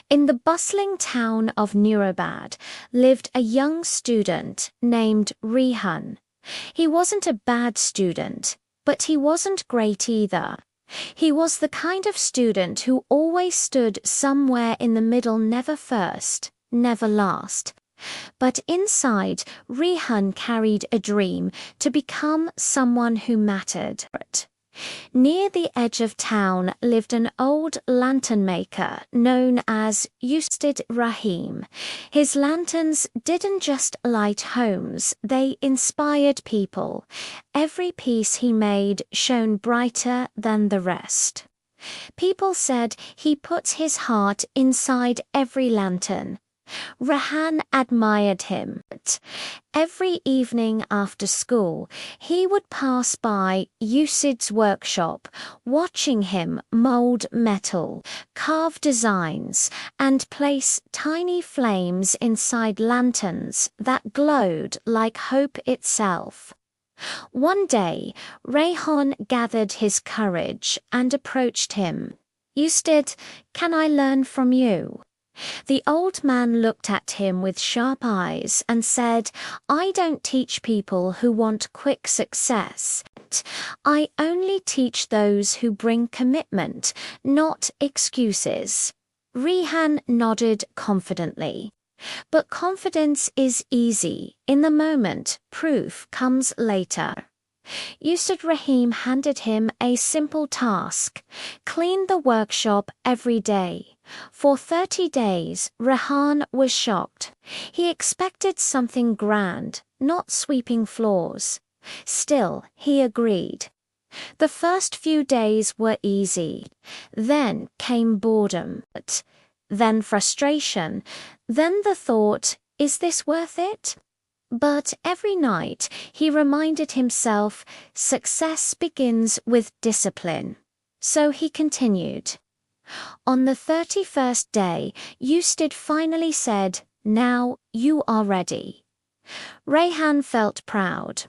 In the bustling town of Nurabad lived a young student named Rehan. He wasn't a bad student, but he wasn't great either. He was the kind of student who always stood somewhere in the middle, never first, never last. But inside, Rehan carried a dream to become someone who mattered. Near the edge of town lived an old lantern maker known as Ustad Rahim. His lanterns didn't just light homes, they inspired people. Every piece he made shone brighter than the rest. People said he put his heart inside every lantern. Rehan admired him. Every evening after school, he would pass by Usid's workshop, watching him mold metal, carve designs, and place tiny flames inside lanterns that glowed like hope itself. One day, Rehan gathered his courage and approached him. "Ustad, can I learn from you?" The old man looked at him with sharp eyes and said, "I don't teach people who want quick success. I only teach those who bring commitment, not excuses." Rehan nodded confidently. But confidence is easy. In the moment, proof comes later. Ustad Rahim handed him a simple task: clean the workshop every day. For 30 days, Rehan was shocked. He expected something grand, not sweeping floors. Still, he agreed. The first few days were easy. Then came boredom, then frustration, then the thought, is this worth it? But every night he reminded himself, success begins with discipline. So he continued. On the 31st day, Ustad finally said, "Now you are ready." Rehan felt proud.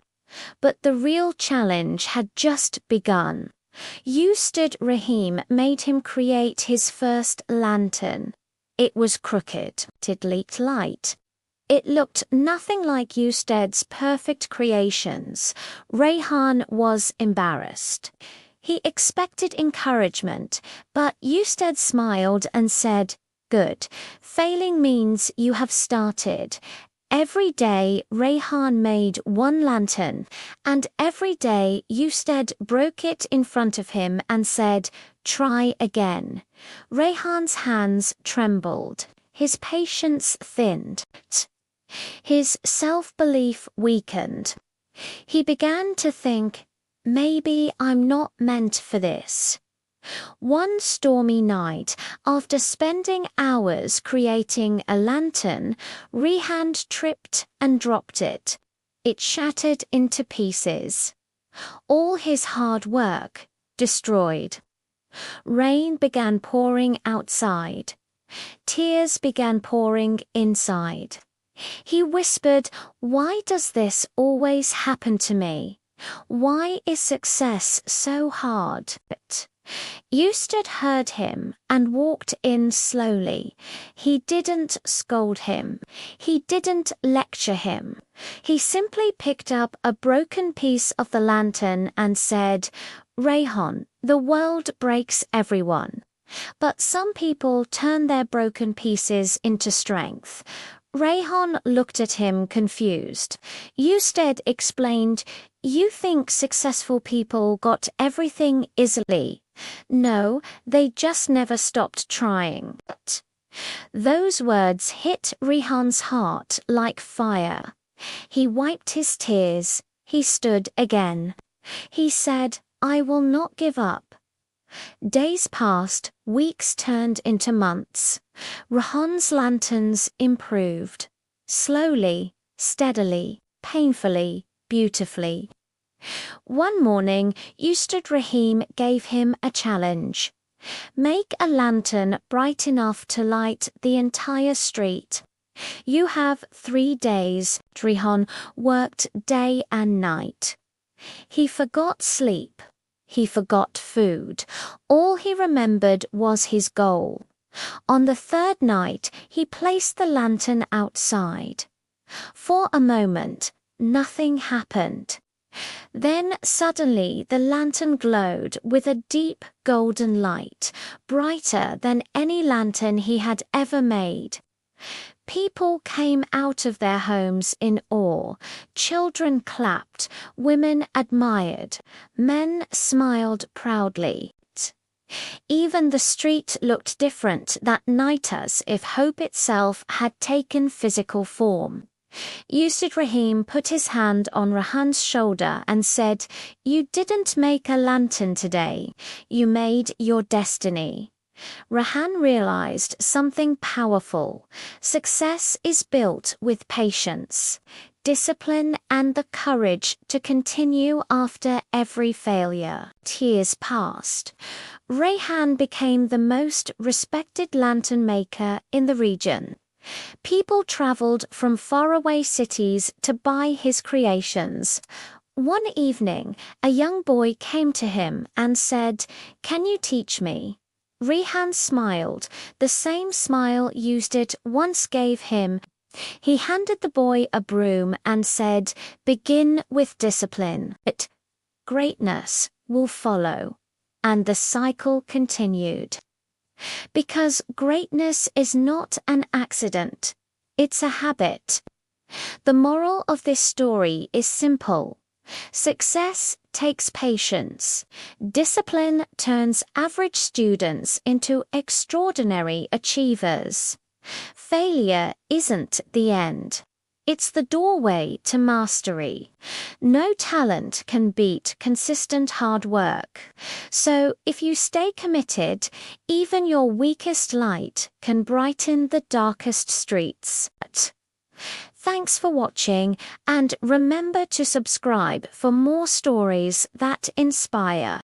But the real challenge had just begun. Ustad Rahim made him create his first lantern. It was crooked. It leaked light. It looked nothing like Ustad's perfect creations. Rehan was embarrassed. He expected encouragement, but Ustad smiled and said, "Good. Failing means you have started." Every day Rehan made one lantern, and every day Ustad broke it in front of him and said, "Try again." Rehan's hands trembled. His patience thinned. His self-belief weakened. He began to think, maybe I'm not meant for this. One stormy night, after spending hours creating a lantern, Rehan tripped and dropped it. It shattered into pieces. All his hard work destroyed. Rain began pouring outside. Tears began pouring inside. He whispered, "Why does this always happen to me? Why is success so hard?" Ustad heard him and walked in slowly. He didn't scold him. He didn't lecture him. He simply picked up a broken piece of the lantern and said, "Rehan, the world breaks everyone. But some people turn their broken pieces into strength." Rehan looked at him confused. Ustad explained, "You think successful people got everything easily. No, they just never stopped trying." Those words hit Rehan's heart like fire. He wiped his tears. He stood again. He said, "I will not give up." Days passed, weeks turned into months. Rehan's lanterns improved. Slowly, steadily, painfully, beautifully. One morning, Ustad Rahim gave him a challenge. Make a lantern bright enough to light the entire street. You have 3 days. Rehan worked day and night. He forgot sleep. He forgot food. All he remembered was his goal. On the third night, he placed the lantern outside. For a moment, nothing happened. Then suddenly the lantern glowed with a deep golden light, brighter than any lantern he had ever made. People came out of their homes in awe. Children clapped, women admired, men smiled proudly. Even the street looked different that night, as if hope itself had taken physical form. Yusuf Rahim put his hand on Rahan's shoulder and said, "You didn't make a lantern today, you made your destiny." Rahan realized something powerful. Success is built with patience, discipline, and the courage to continue after every failure. Years passed. Rayhan became the most respected lantern maker in the region. People traveled from faraway cities to buy his creations. One evening, a young boy came to him and said, "Can you teach me?" Rehan smiled, the same smile Usdit once gave him. He handed the boy a broom and said, "Begin with discipline. Greatness will follow." And the cycle continued. Because greatness is not an accident, it's a habit. The moral of this story is simple. Success takes patience. Discipline turns average students into extraordinary achievers. Failure isn't the end. It's the doorway to mastery. No talent can beat consistent hard work. So if you stay committed, even your weakest light can brighten the darkest streets. Thanks for watching, and remember to subscribe for more stories that inspire.